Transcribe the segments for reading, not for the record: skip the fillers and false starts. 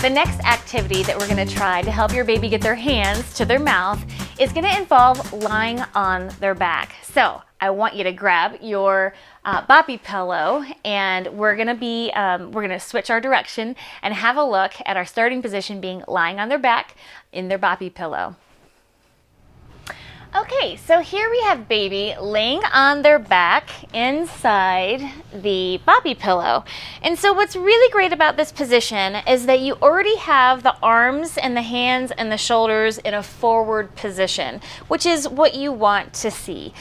The next activity that we're going to try to help your baby get their hands to their mouth is going to involve lying on their back. So I want you to grab your boppy pillow, and we're going to switch our direction and have a look at our starting position being lying on their back in their boppy pillow. Okay, so here we have baby laying on their back inside the boppy pillow. And so what's really great about this position is that you already have the arms and the hands and the shoulders in a forward position, which is what you want to see.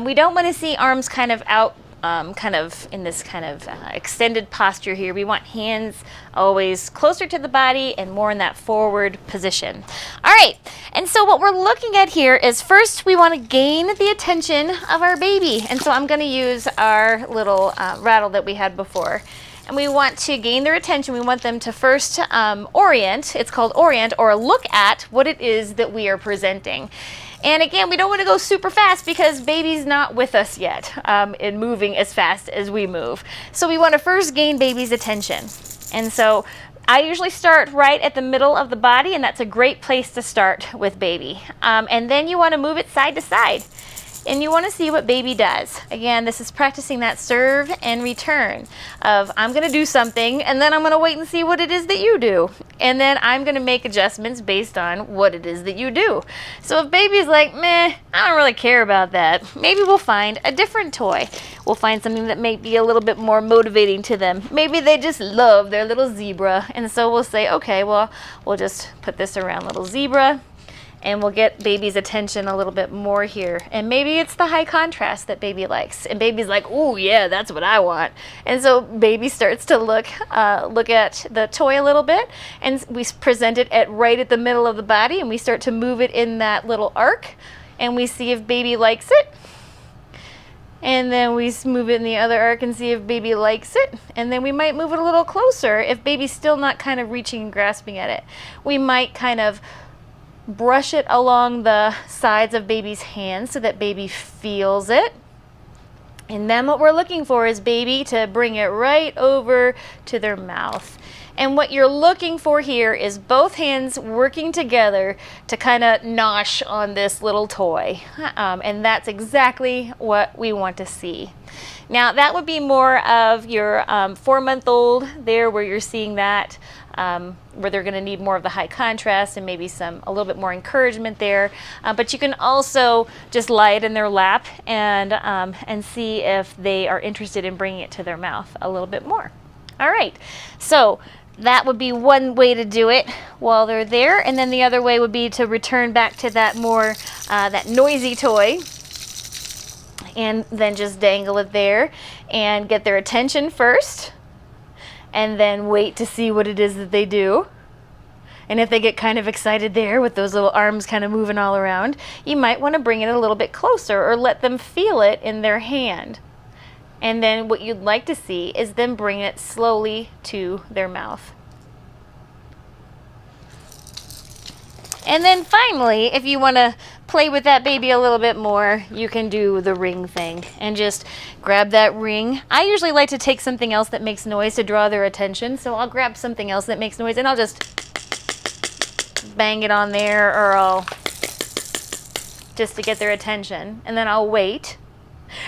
We don't want to see arms kind of out, kind of in this kind of extended posture here. We want hands always closer to the body and more in that forward position. All right, and so what we're looking at here is first we want to gain the attention of our baby. And so I'm going to use our little rattle that we had before. And we want to gain their attention. We want them to first orient, it's called orient, or look at what it is that we are presenting. And again, we don't want to go super fast because baby's not with us yet in moving as fast as we move. So we want to first gain baby's attention. And so I usually start right at the middle of the body, and that's a great place to start with baby. And then you want to move it side to side. And you want to see what baby does. Again, this is practicing that serve and return of I'm going to do something, and then I'm going to wait and see what it is that you do. And then I'm going to make adjustments based on what it is that you do. So if baby's like, meh, I don't really care about that, maybe we'll find a different toy. We'll find something that may be a little bit more motivating to them. Maybe they just love their little zebra. And so we'll say, okay, well, we'll just put this around little zebra. And we'll get baby's attention a little bit more here. And maybe it's the high contrast that baby likes. And baby's like, oh yeah, that's what I want. And so baby starts to look at the toy a little bit. And we present it right at the middle of the body. And we start to move it in that little arc. And we see if baby likes it. And then we move it in the other arc and see if baby likes it. And then we might move it a little closer if baby's still not kind of reaching and grasping at it. We might kind of brush it along the sides of baby's hands so that baby feels it. And then what we're looking for is baby to bring it right over to their mouth. And what you're looking for here is both hands working together to kind of nosh on this little toy. And that's exactly what we want to see. Now that would be more of your 4-month-old there, where you're seeing that, where they're going to need more of the high contrast and maybe a little bit more encouragement there. But you can also just lie it in their lap and see if they are interested in bringing it to their mouth a little bit more. All right, so that would be one way to do it while they're there. And then the other way would be to return back to that more, that noisy toy, and then just dangle it there and get their attention first, and then wait to see what it is that they do. And if they get kind of excited there with those little arms kind of moving all around, you might want to bring it a little bit closer or let them feel it in their hand. And then what you'd like to see is them bring it slowly to their mouth. And then finally, if you want to play with that baby a little bit more, you can do the ring thing and just grab that ring. I usually like to take something else that makes noise to draw their attention. So I'll grab something else that makes noise and I'll just bang it on there, or I'll just to get their attention. And then I'll wait.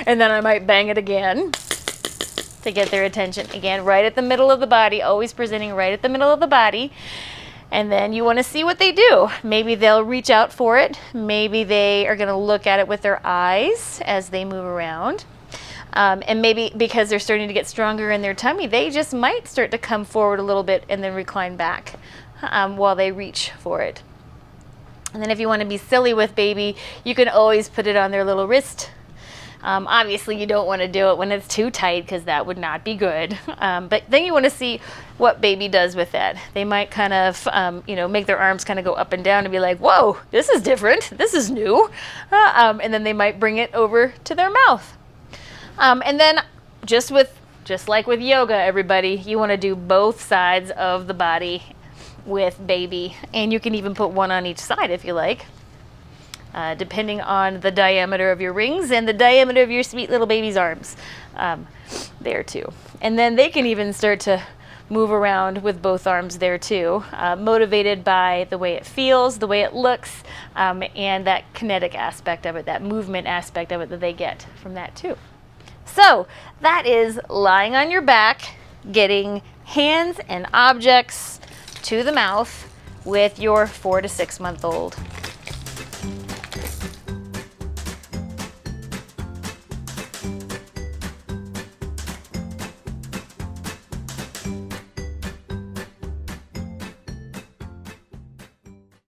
And then I might bang it again to get their attention. Again, right at the middle of the body, always presenting right at the middle of the body. And then you want to see what they do. Maybe they'll reach out for it. Maybe they are going to look at it with their eyes as they move around. And maybe because they're starting to get stronger in their tummy, they just might start to come forward a little bit and then recline back while they reach for it. And then if you want to be silly with baby, you can always put it on their little wrist. Obviously, you don't want to do it when it's too tight because that would not be good. But then you want to see what baby does with that. They might kind of, make their arms kind of go up and down and be like, whoa, this is different. This is new. And then they might bring it over to their mouth. And then just like with yoga, everybody, you want to do both sides of the body with baby. And you can even put one on each side if you like. Depending on the diameter of your rings and the diameter of your sweet little baby's arms there too. And then they can even start to move around with both arms there too, motivated by the way it feels, the way it looks, and that kinetic aspect of it, that movement aspect of it that they get from that too. So that is lying on your back, getting hands and objects to the mouth with your 4 to 6 month old.